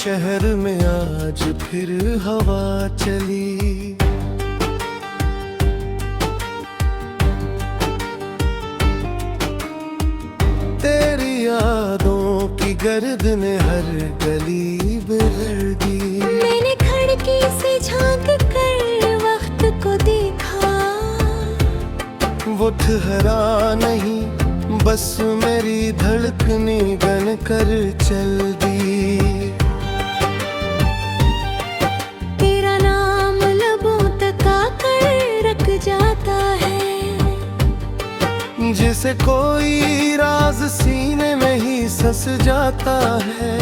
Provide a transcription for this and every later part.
शहर में आज फिर हवा चली। तेरी यादों की गर्द ने हर गली बिगड़ दी। मैंने खिड़की से झांक कर वक्त को देखा, वो ठहरा नहीं, बस मेरी धड़कनी बन कर चल दी। तेरा नाम लबों तक आकर रख जाता है, जिसे कोई राज सीने में ही सस जाता है।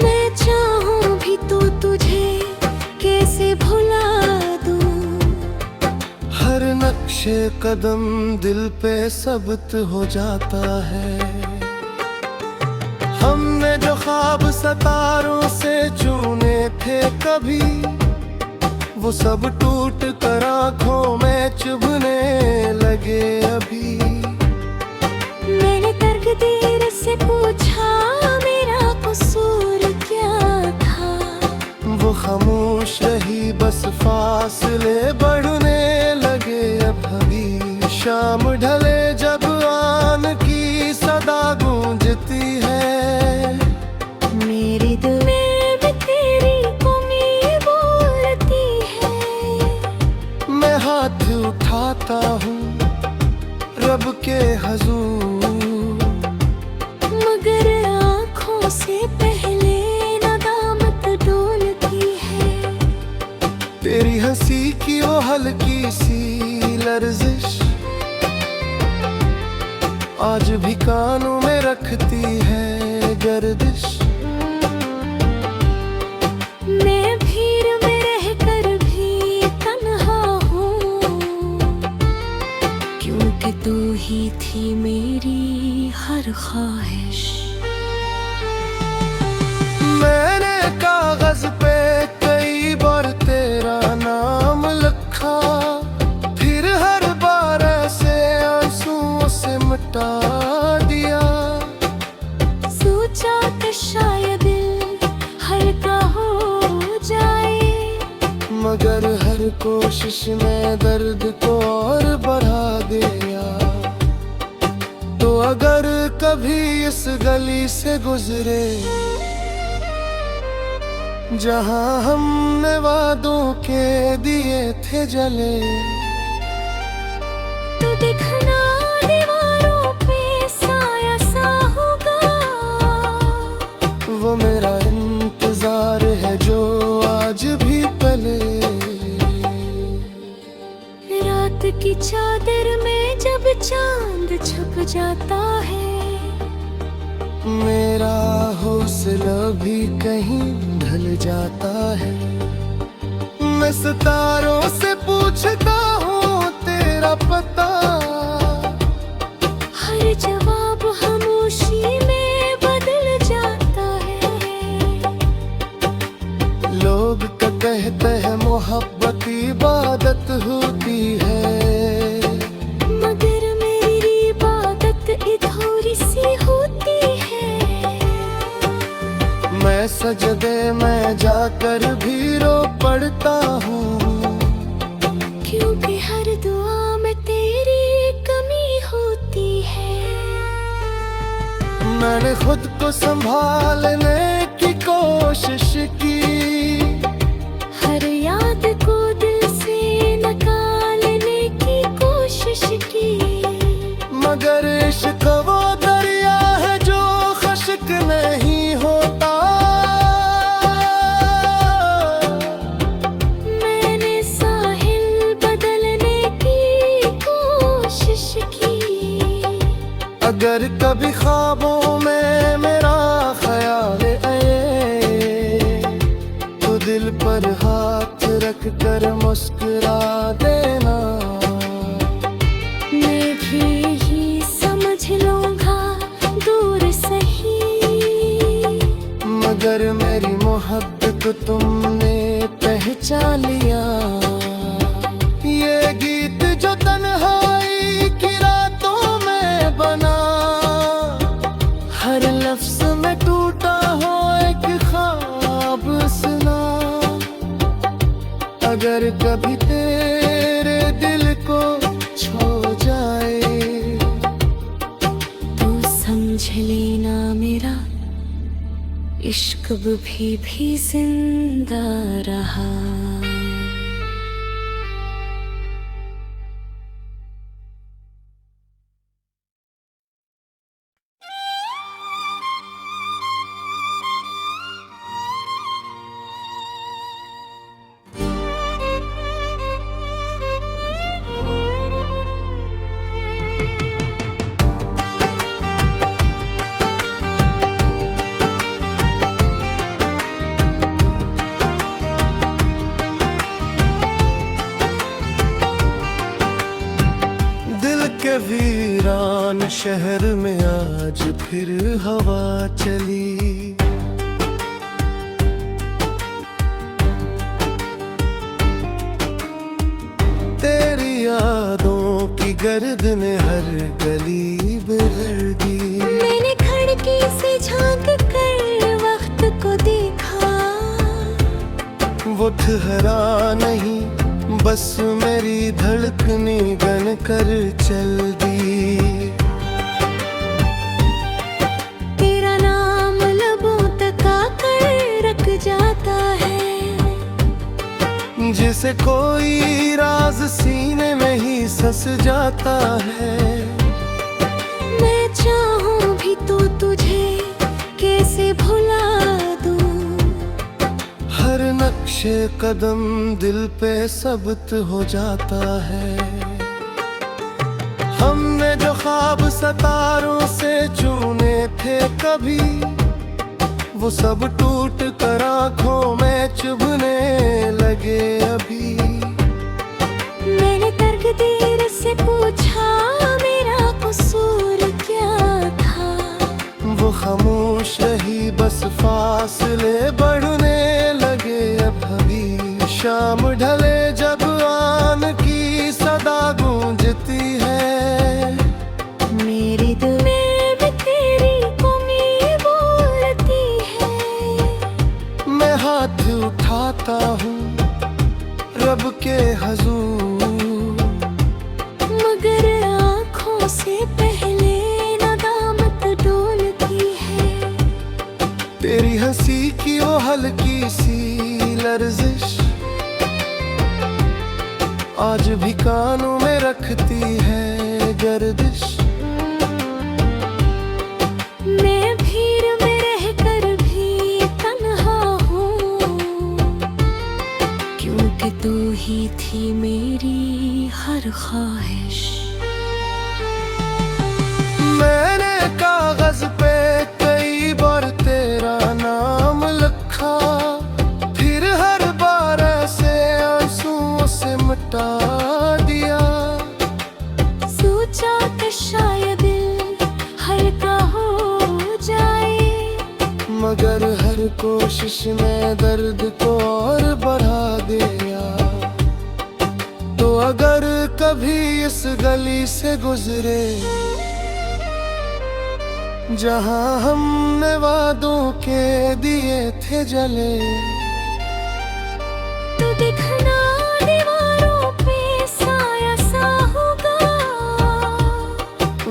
मैं चाहूं भी तो तुझे कैसे भुला दूं। हर नक्शे कदम दिल पे सबत हो जाता है। हमने जो ख्वाब सितारों से चुने थे कभी, वो सब टूट कर आँखों में चुभने लगे अभी। मैंने तकदीर से पूछा मेरा कसूर क्या था, वो खामोश रही, बस फासले बढ़ने लगे अब अभी। शाम ढले जब आन की सदा गूंजती है, मेरे दिल में भी तेरी कमी बोलती है। मैं हाथ उठाता हूँ रब के हुजूर, मगर आँखों से पहले नदामत डोलती है। तेरी हंसी की वो हल्की सी लर्जिश आज भी कानों में रखती है गर्दिश। मैं भीड़ में रहकर भी तन्हा हूँ, क्योंकि तू ही थी मेरी हर ख्वाहिश। मैंने कागज पे कई बार तेरा नाम लिखा, फिर हर बार ऐसे आंसुओं से मिटा दिया। सोचा कि शायद दिल हल्का हो जाए, मगर हर कोशिश में दर्द को और बढ़ा दिया। तो अगर कभी इस गली से गुजरे जहां हमने वादों के दिए थे जले, तो दिखना दीवारों पे साया सा होगा। वो मेरा इंतजार है जो आज भी पले। रात की चादर में जब चांद छुप जाता है, मेरा हौसला भी कहीं ढल जाता है। मैं सितारों से पूछता हूँ तेरा पता, हर जवाब खामोशी में बदल जाता है। लोग तो कहते हैं मोहब्बत इबादत होती है, मगर मेरी इबादत अधूरी सी होती है। मैं सजदे में जाकर भी रो पड़ता हूँ, क्योंकि हर दुआ में तेरी कमी होती है। मैंने खुद को संभालने की कोशिश की, हर याद को दिल से निकालने की कोशिश की, मगर इश्क वो दरिया है जो खश्क नहीं होता। मैंने साहिल बदलने की कोशिश की, अगर कभी ख्वाबों में मेरा ख्याल आए, तो दिल पर हाथ रख कर मुस्कुरा देना। मैं भी ही समझ लूंगा दूर सही, मगर मेरी मोहब्बत को तुमने पहचान लिया। ये गीत जो तन्हाई की रातों में बना, हर लफ्ज में टूटा हो एक अगर कभी तेरे दिल को छू जाए तू समझ लेना मेरा इश्क भी जिंदा रहा। के वीरान शहर में आज फिर हवा चली। तेरी यादों की गर्द ने हर गली बिगड़ दी। मैंने खिड़की से झांक कर वक्त को देखा, वो ठहरा नहीं बस मेरी धड़कनी बन कर चल दी। तेरा नाम लबों तक आकर रख जाता है, जिसे कोई राज सीने में ही सस जाता है। मैं चाहूं भी तो तुझे कैसे भुला दूं, हर नक्शे कदम दिल पे सबत हो जाता है। हमने जो ख्वाब सितारों से चुने थे कभी, वो सब टूट कर आँखों में चुभने लगे अभी। मैंने तकदीर से पूछा मेरा कसूर क्या था, वो खामोश रही बस फासले बढ़ने लगे अब अभी। शाम ढले जब आन की सदा गूंजती है, मेरे दिल में भी तेरी कमी बोलती है। मैं हाथ उठाता हूँ रब के हजूर, मगर आँखों से पहले नदामत डोलती है। तेरी हंसी की वो हल्की सी लर्जिश आज भी कानों में रखती है गर्दिश। मैं भीड़ में रहकर भी तन्हा हूँ, क्योंकि तू ही थी मेरी हर ख्वाहिश। मैंने कागज पे कई बार तेरा नाम लिखा, फिर हर बार ऐसे आंसुओं से मिटा दिया। सोचा कि शायद दिल हल्का हो जाए, मगर हर कोशिश में दर्द को और बढ़ा दिया। तो अगर कभी इस गली से गुजरे जहां हमने वादों के दिए थे जले, तो दिखना दीवारों पे साया सा होगा।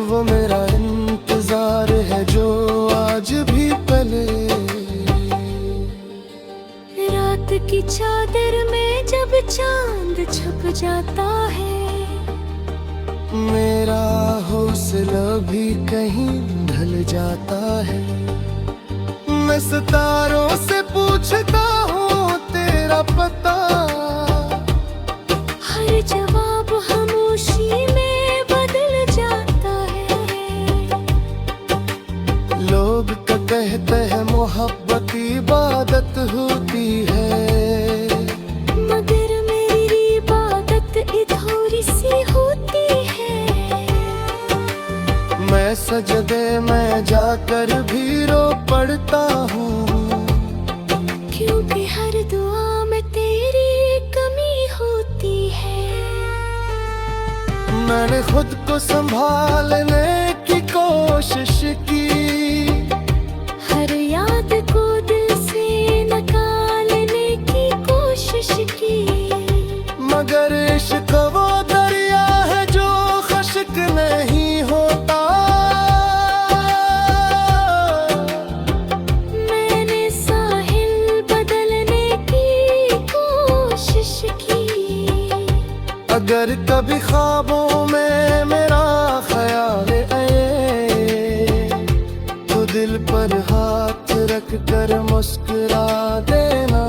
वो मेरा इंतजार है जो आज भी पले। रात की चादर में जब चांद छुप जाता है, मेरा हौसला भी कहीं ढल जाता है। मैं सितारों से पूछता हूँ तेरा पता, हर जवाब खामोशी में बदल जाता है। लोग तो कहते हैं मोहब्बत इबादत होती है, मगर मेरी इबादत अधूरी सी होती है। मैं सजदे में जाकर भी रो पड़ता हूँ, क्योंकि हर दुआ में तेरी कमी होती है। मैंने खुद को संभालने की कोशिश की, हर याद को दिल से निकालने की कोशिश की। इश्क वो दरिया है जो खश्क नहीं होता। मैंने साहिल बदलने की कोशिश की। अगर कभी ख्वाबों में मेरा ख्याल आए तो दिल पर हाथ रख कर मुस्कुरा देना।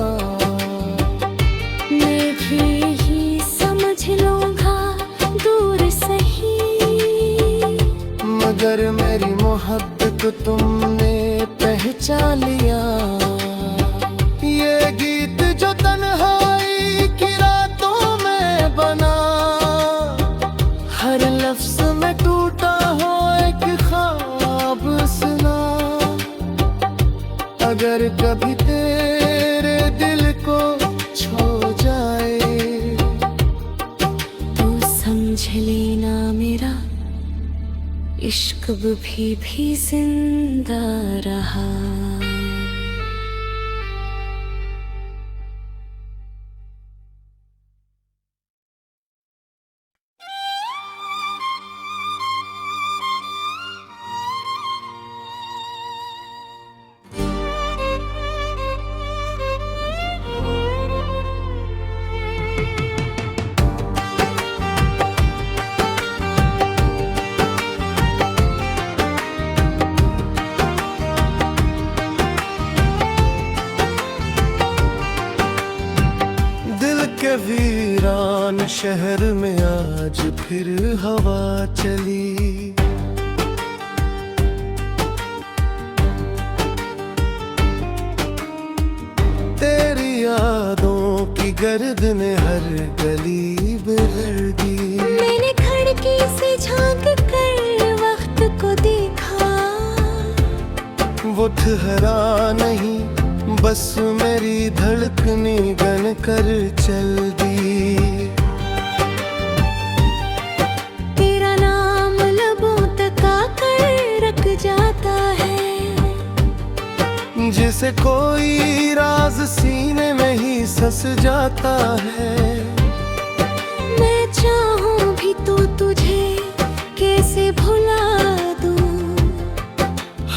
मैं भी यही समझ लूंगा दूर सही, मगर मेरी मोहब्बत को तुमने पहचान लिया। ये गीत जो तन्हाई की रातों में बना, हर लफ्ज में टूटा हो एक ख्वाब सुना। अगर कभी तेरे दिल को छू जाए तू समझ लेना मेरा इश्क भी जिंदा रहा। के वीरान शहर में आज फिर हवा चली। तेरी यादों की गर्द ने हर गली बिगड़ दी। मैंने खिड़की से झांक कर वक्त को देखा, वो ठहरा नहीं बस मेरी धड़कनी बन कर चल दी। तेरा नाम लबों तक आकर रख जाता है, जिसे कोई राज सीने में ही सस जाता है। मैं चाहूं भी तो तुझे कैसे भुला दूं।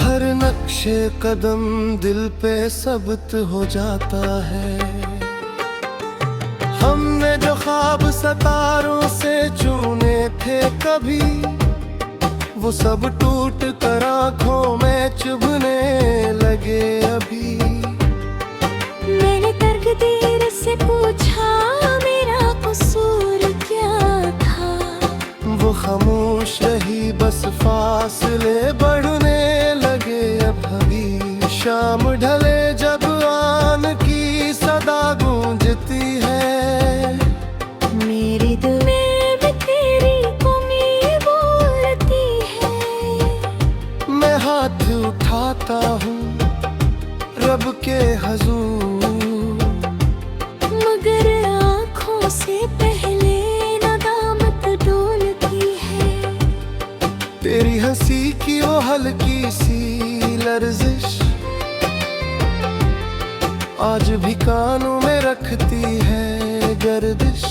हर नक्शे कदम दिल पे सबत हो जाता है। हमने जो ख्वाब सितारों से चुने थे कभी, वो सब टूट कर आँखों में चुभने लगे अभी। मैंने तकदीर से पूछा मेरा कसूर क्या था, वो खामोश रही बस फासले बढ़ने लगे अब अभी। शाम ढले जब आन की सदा गूंजती है, मेरे दिल में भी तेरी कमी बोलती है। मैं हाथ उठाता हूँ रब के हुजूर, मगर आँखों से पहले नदामत डोलती है। तेरी हंसी की वो हल्की सी लर्जिश आज भी कानों में रखती है गर्दिश।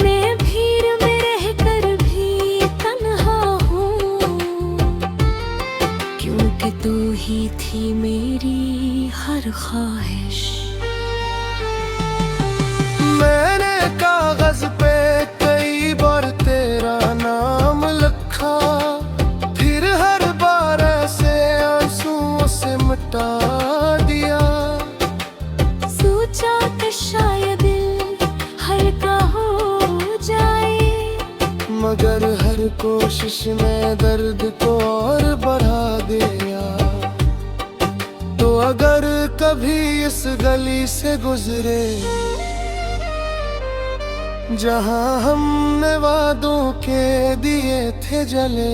मैं भीड़ में रहकर भी तन्हा हूँ, क्योंकि तू ही थी मेरी हर ख्वाहिश। मैंने कागज पे कई बार तेरा नाम लिखा, फिर हर बार ऐसे आंसुओं से मिटा दिया। सोचा कि शायद दिल हल्का हो जाए, मगर हर कोशिश में दर्द को और बढ़ा दिया। तो अगर कभी इस गली से गुजरे जहां हमने वादों के दिए थे जले,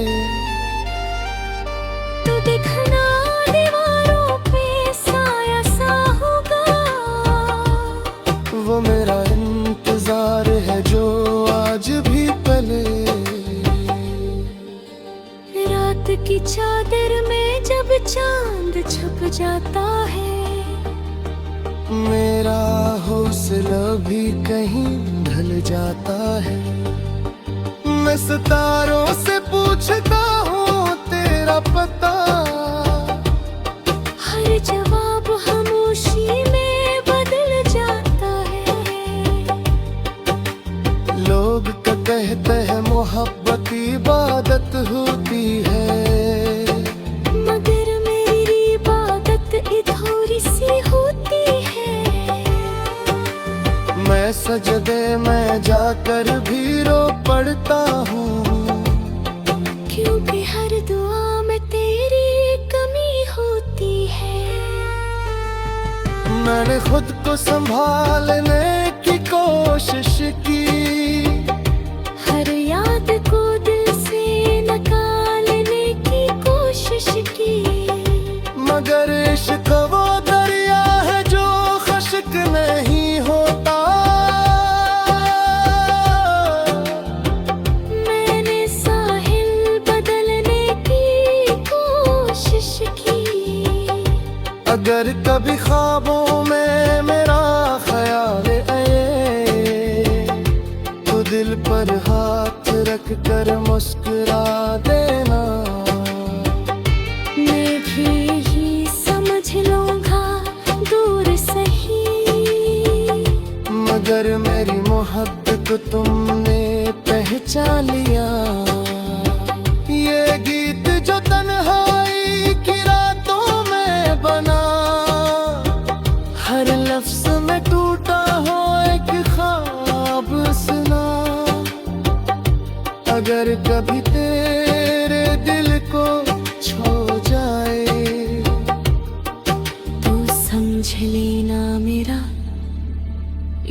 तो दिखना दीवारों पे साया सा होगा। वो मेरा इंतजार है जो आज भी पले। रात की चादर में जब चांद छुप जाता है, मेरा हौसला भी कहीं ढल जाता है। मैं सितारों से पूछता हूँ तेरा पता, हर जवाब खामोशी में बदल जाता है। लोग तो कहते हैं मोहब्बत इबादत होती है, मगर मेरी इबादत थोड़ी सी होती है। मैं सजदे में जाकर भी रो पड़ता हूँ, क्योंकि हर दुआ में तेरी कमी होती है। मैंने खुद को संभालने की कोशिश की, हर याद को दिल से निकालने की कोशिश की, मगर इश्क वो दरिया है जो खश्क नहीं होता। मैंने साहिल बदलने की कोशिश की। अगर कभी ख्वाबों में मेरा ख्याल आए, तो दिल पर हाथ रख कर मुस्कुरा देना। मैं भी यही समझ लूंगा दूर सही, मगर मेरी मोहब्बत को तुमने पहचान लिया। ये गीत जो तन्हाई की रातों में बना, हर लफ्ज में टूटा हो एक ख्वाब सुना। अगर कभी तेरे दिल को छू जाए, तू समझ लेना मेरा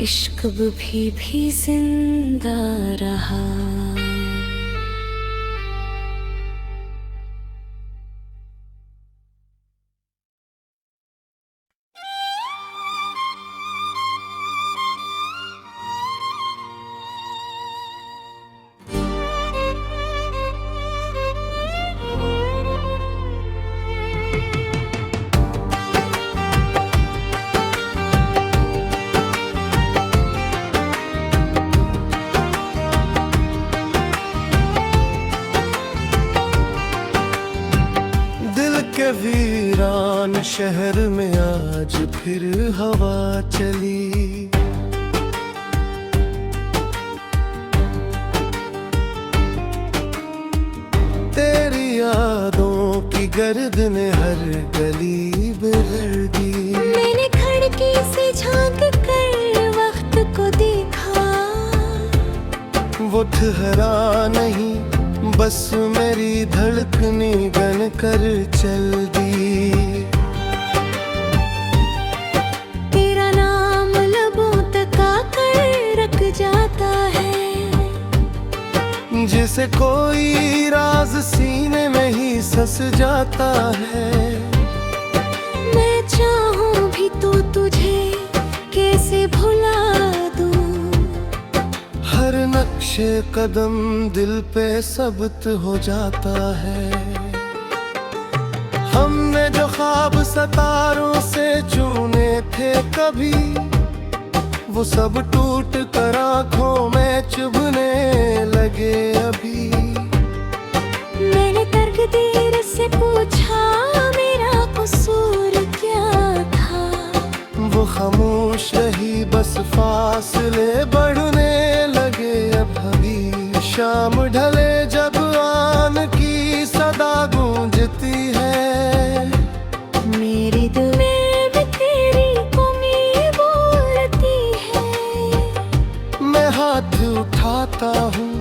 इश्क भी जिंदा रहा। के वीरान शहर में आज फिर हवा चली। तेरी यादों की गर्द ने हर गली बिगड़ दी। मैंने खिड़की से झांक कर वक्त को देखा, वो ठहरा नहीं, बस मेरी धड़कनी बन कर चल दी। तेरा नाम लबों तक आकर रख जाता है, जिसे कोई राज सीने में ही सस जाता है। मैं चाहूं भी तो तुझे कैसे भुला दूं, हर नक्शे कदम दिल पे सबत हो जाता है। हमने जो ख्वाब सितारों से चुने थे कभी, वो सब टूट कर आँखों में चुभने लगे अभी। मैंने तकदीर से पूछा मेरा कसूर क्या था, वो खामोश रही, बस फासले बढ़ने लगे अब अभी। शाम ढले जब आन की सदा गूंजती है, मेरे दिल में तेरी कमी बोलती है। मैं हाथ उठाता हूँ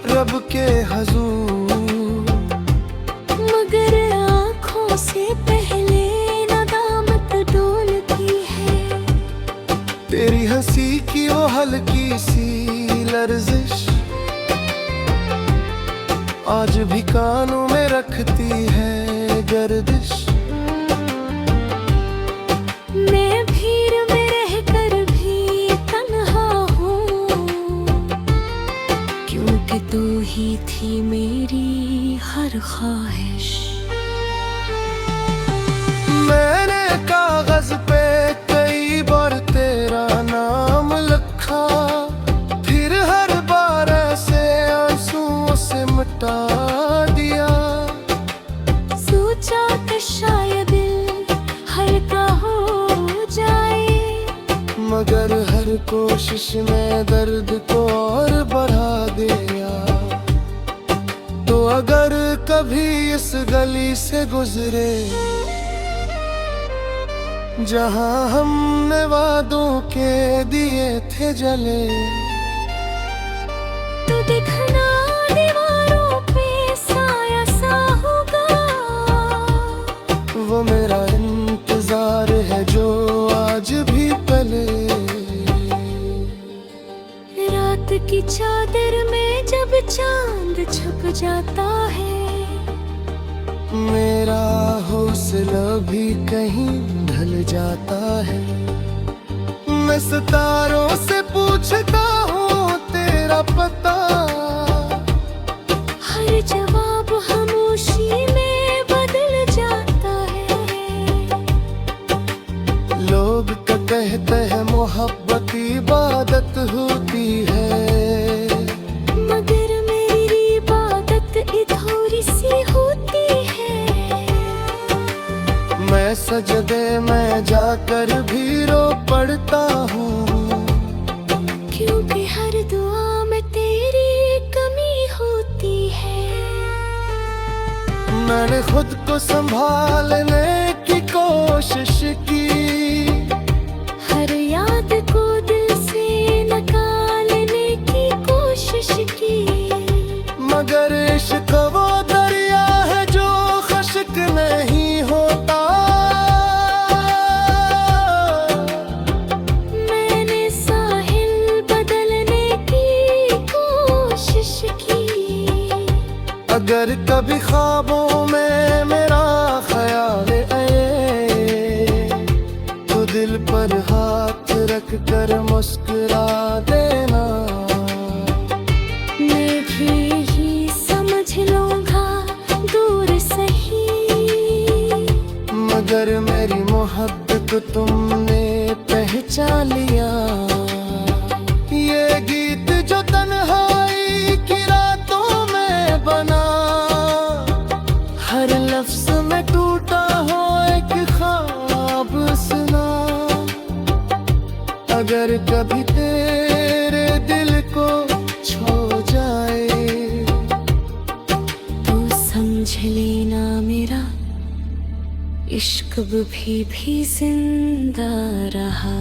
रब के हुजूर, मगर आँखों से पहले नदामत डोलती है। तेरी हंसी की वो हल्की सी लर्जिश आज भी कानों में रखती है गर्दिश। मैं भीड़ में रहकर भी तन्हा हूँ, क्योंकि तू ही थी मेरी हर ख्वाहिश। मैंने कागज पे हर कोशिश में दर्द को और बढ़ा दिया। तो अगर कभी इस गली से गुजरे जहां हमने वादों के दिए थे जले, तो दिखना दीवारों पे साया सा होगा। वो मेरा इंतजार है जो आज भी पले। रात की चादर में जब चांद छुप जाता है, मेरा हौसला भी कहीं ढल जाता है। मैं सितारों से पूछता हूँ तेरा पता, हर जवाब खामोशी में बदल जाता है। लोग तो कहते हैं मोहब्बत इबादत होती है, मगर मेरी इबादत थोड़ी सी होती है। मैं सजदे में जाकर भी रो पड़ता हूँ, क्योंकि हर दुआ में तेरी कमी होती है। मैंने खुद को संभालने की कोशिश की, हर याद को दिल से निकालने की कोशिश की, मगर इश्क वो दरिया है जो खश्क नहीं होता। मैंने साहिल बदलने की कोशिश की। अगर कभी ख्वाबों में मेरा ख्याल आए, तो दिल पर हाथ रख कर मुस्कुरा देना। मैं भी यही समझ लूंगा दूर सही, मगर मेरी मोहब्बत तुमने पहचान लिया। ये गीत जो तन्हाई की रातों में बना, हर लफ्ज में टूटा हो एक ख्वाब सुना। अगर कभी तेरे दिल को छू जाए, तू समझ लेना मेरा इश्क भी जिंदा रहा।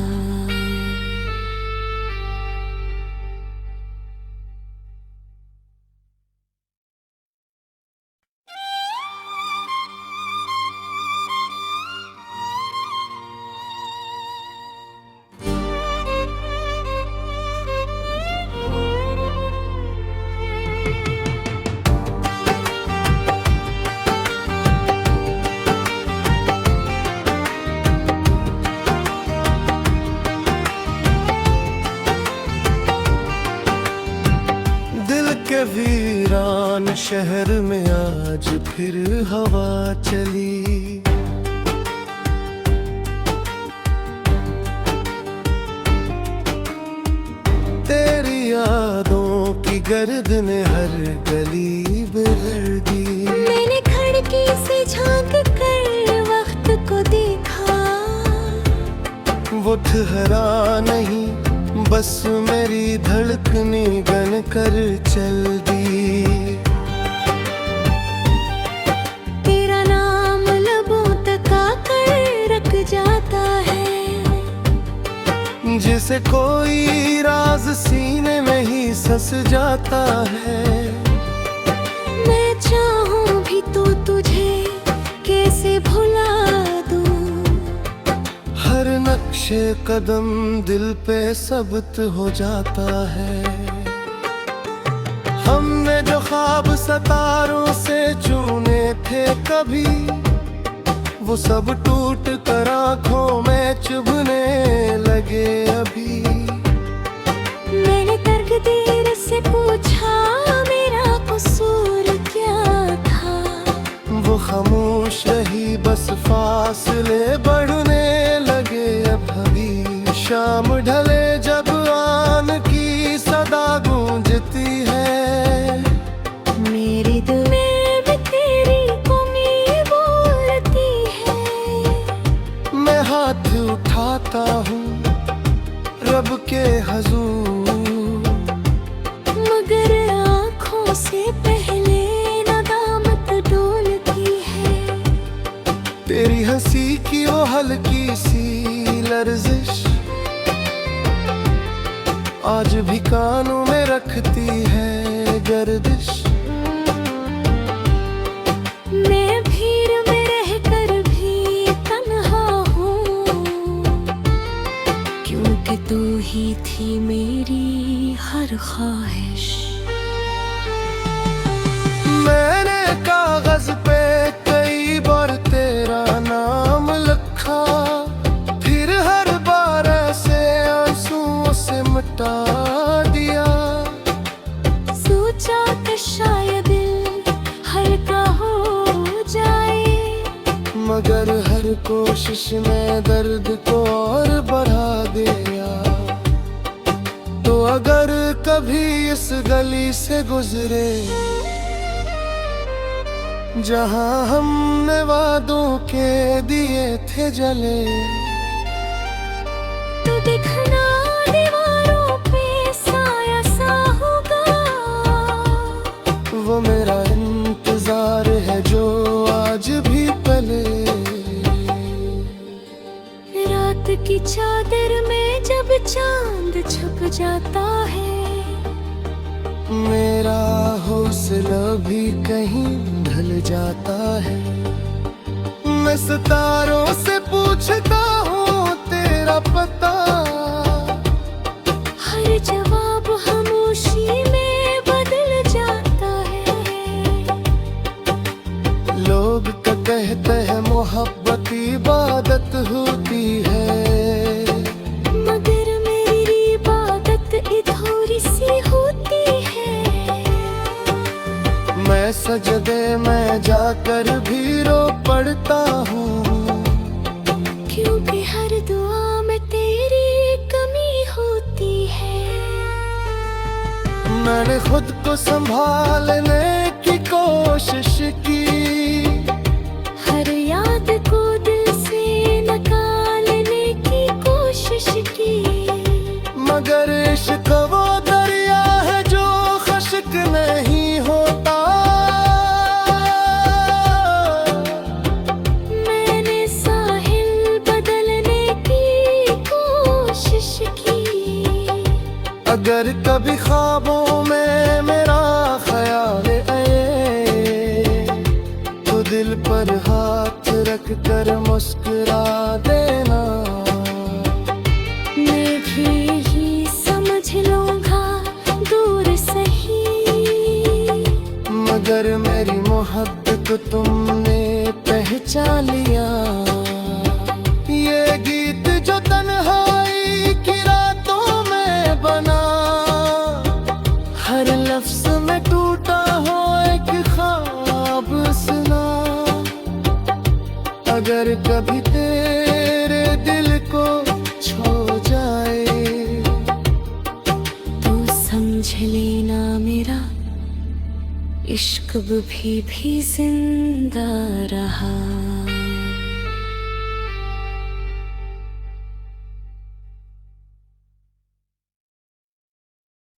के वीरान शहर में आज फिर हवा चली। तेरी यादों की गर्द ने हर गली बिगड़ दी। मैंने खिड़की से झांक कर वक्त को देखा, वो ठहरा नहीं बस मेरी धड़कनी गन कर चल दी। तेरा नाम लबों तक आकर रख जाता है, जिसे कोई राज सीने में ही सस जाता है। मैं चाहूं भी तो तुझे कैसे भुला दूं, हर नक्शे कदम दिल पे सबत हो जाता है। हमने जो ख्वाब सितारों से चुने थे कभी, वो सब टूट कर आँखों में चुभने लगे अभी। मैंने तकदीर से पूछा मेरा कसूर क्या था, वो खामोश रही बस फासले बढ़ने लगे अब अभी। शाम ढले जब आन की सदा गूंजती है, मेरे दिल में भी तेरी कमी बोलती है। मैं हाथ उठाता हूँ रब के हजूर, मगर आँखों से पहले नदामत डोलती है। तेरी हंसी की वो हल्की सी लर्जिश आज भी कानों में रखती है गर्दिश। मैं भीड़ में रहकर भी तन्हा हूँ, क्योंकि तू ही थी मेरी हर ख्वाहिश। मैंने कागज पे कई बार तेरा नाम लिखा, फिर हर बार ऐसे आंसुओं से मिटा दिया। सोचा कि शायद दिल हल्का हो जाए, मगर हर कोशिश में दर्द को और बढ़ा दिया। तो अगर कभी इस गली से गुजरे जहां हमने वादों के दिए थे जले, तो दिखना दीवारों पे साया सा होगा। वो मेरा इंतजार है जो आज भी पले। रात की चादर में जब चांद छुप जाता है, मेरा हौसला भी कहीं ढल जाता है। मैं सितारों से पूछता हूँ तेरा पता, हर जवाब खामोशी में बदल जाता है। लोग का कहते हैं मोहब्बत इबादत होती है, मगर मेरी इबादत थोड़ी सी होती है। मैं सजदे में जाकर भी रो पड़ता हूँ, क्योंकि हर दुआ में तेरी कमी होती है। मैंने खुद को संभालने की कोशिश की, हर याद को दिल से निकालने की कोशिश की, मगर इश्क वो दरिया है जो खश्क नहीं होता। मैंने साहिल बदलने की कोशिश की, अगर कभी ख्वाबों में मेरा ख्याल आए, तो दिल पर हाथ रख कर मुस्कुरा देना। मैं भी यही समझ लूंगा दूर सही, मगर मेरी मोहब्बत को तुमने पहचान लिया। ये गीत जो तन्हाई की रातों में बना, हर लफ्ज में टूटा हो एक ख्वाब सुना। अगर कभी तेरे दिल को छू जाए, तू समझ लेना मेरा इश्क भी जिंदा